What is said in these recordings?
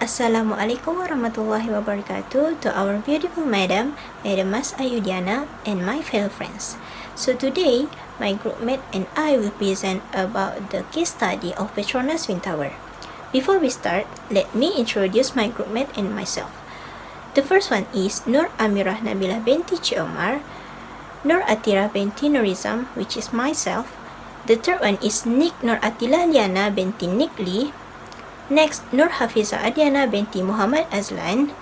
Assalamualaikum warahmatullahi wabarakatuh to our beautiful Madam Mas Ayudiana and my fellow friends. So today, my groupmate and I will present about the case study of Petronas Wind Tower. Before we start, let me introduce my groupmate and myself. The first one is Nur Amirah Nabilah binti Omar, Nur Atira binti Nurizam, which is myself. The third one is Nik Nur Atila Liana binti Nik Lee. Next, Nur Hafiza Adiana binti Muhammad Azlan.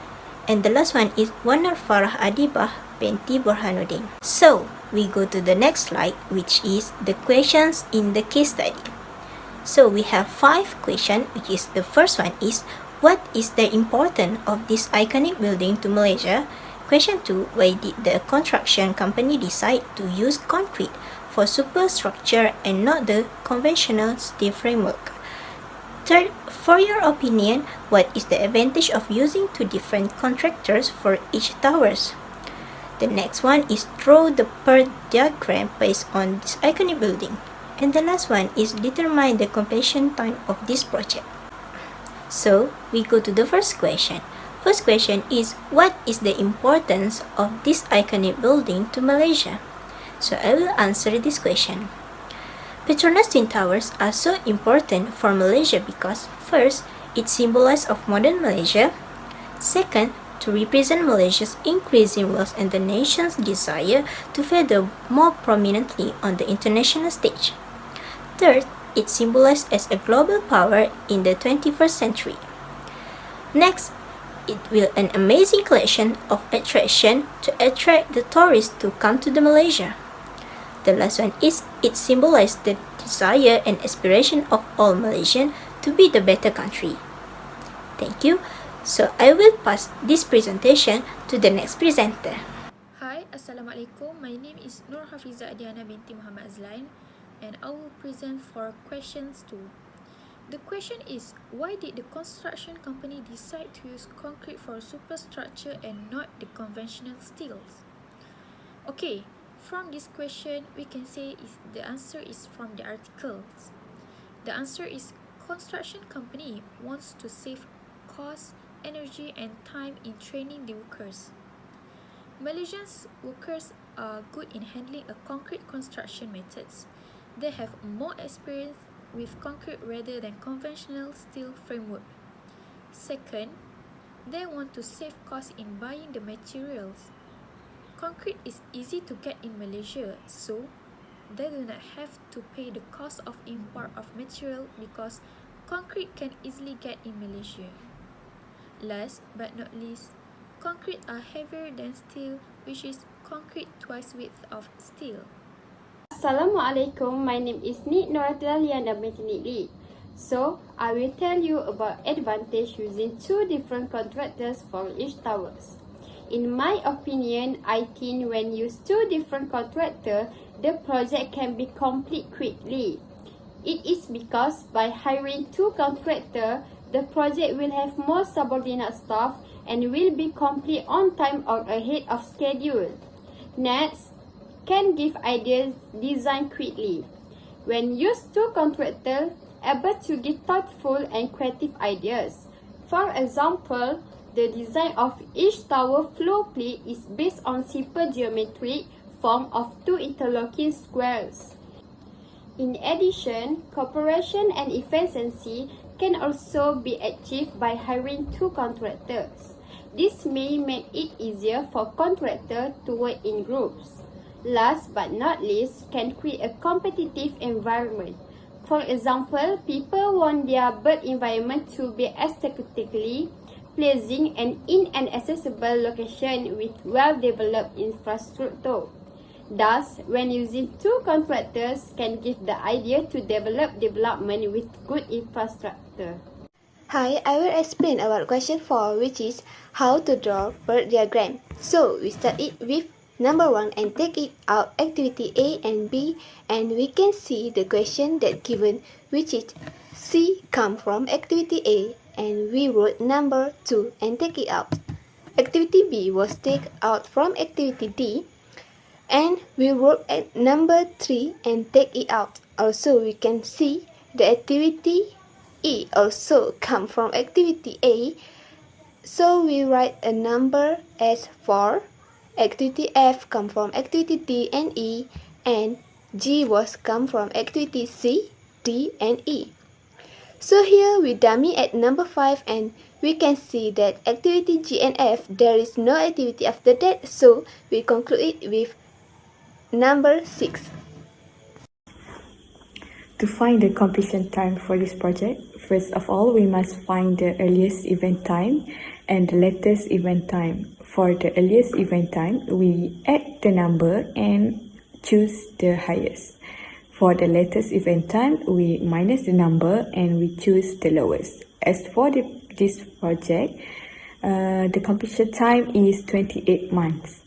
And the last one is Nur Farah Adibah binti Burhanuddin. So, we go to the next slide, which is the questions in the case study. So, we have 5 questions, which is the first one is, what is the importance of this iconic building to Malaysia? Question 2, why did the construction company decide to use concrete for superstructure and not the conventional steel framework? Third, for your opinion, what is the advantage of using 2 different contractors for each towers? The next one is draw the PERT diagram based on this iconic building. And the last one is determine the completion time of this project. So, we go to the first question. First question is, what is the importance of this iconic building to Malaysia? So, I will answer this question. Petronas Twin Towers are so important for Malaysia because, first, it symbolizes of modern Malaysia. Second, to represent Malaysia's increasing wealth and the nation's desire to feather more prominently on the international stage. Third, it symbolizes as a global power in the 21st century. Next, it will an amazing collection of attraction to attract the tourists to come to the Malaysia. The last one is it symbolizes the desire and aspiration of all Malaysians to be the better country. Thank you. So I will pass this presentation to the next presenter. Hi, Assalamualaikum. My name is Nur Hafiza Adiana binti Muhammad Azlan and I will present for questions 2. The question is, why did the construction company decide to use concrete for superstructure and not the conventional steels? Okay, from this question, we can say the answer is from the articles. The answer is construction company wants to save cost, energy and time in training the workers. Malaysians workers are good in handling a concrete construction methods. They have more experience with concrete rather than conventional steel framework. Second, they want to save cost in buying the materials. Concrete is easy to get in Malaysia, so they do not have to pay the cost of import of material because concrete can easily get in Malaysia. Last but not least, concrete are heavier than steel, which is concrete twice width of steel. Assalamualaikum, my name is Nik Noratila Liana binti Nik Lee. So, I will tell you about advantage using 2 different contractors for each towers. In my opinion, I think when use 2 different contractors, the project can be complete quickly. It is because by hiring 2 contractors, the project will have more subordinate staff and will be complete on time or ahead of schedule. Next, can give ideas design quickly. When use 2 contractors, able to give thoughtful and creative ideas. For example, the design of each tower floor plate is based on simple geometric form of 2 interlocking squares. In addition, cooperation and efficiency can also be achieved by hiring 2 contractors. This may make it easier for contractors to work in groups. Last but not least, can create a competitive environment. For example, people want their built environment to be aesthetically pleasing and in an accessible location with well-developed infrastructure. Thus, when using 2 contractors can give the idea to develop development with good infrastructure. Hi, I will explain about question 4, which is how to draw PERT diagram. So, we start it with number 1 and take it out activity A and B, and we can see the question that given, which is C come from activity A, and we wrote number 2 and take it out. Activity B was taken out from activity D, and we wrote at number 3 and take it out. Also, we can see the activity E also come from activity A, so we write a number as 4. Activity F come from activity D and E, and G was come from activity C, D and E. So here we dummy at number 5 and we can see that activity G and F, there is no activity after that, so we conclude it with number 6. To find the completion time for this project, first of all, we must find the earliest event time and the latest event time. For the earliest event time, we add the number and choose the highest. For the latest event time, we minus the number and we choose the lowest. As for this project, the completion time is 28 months.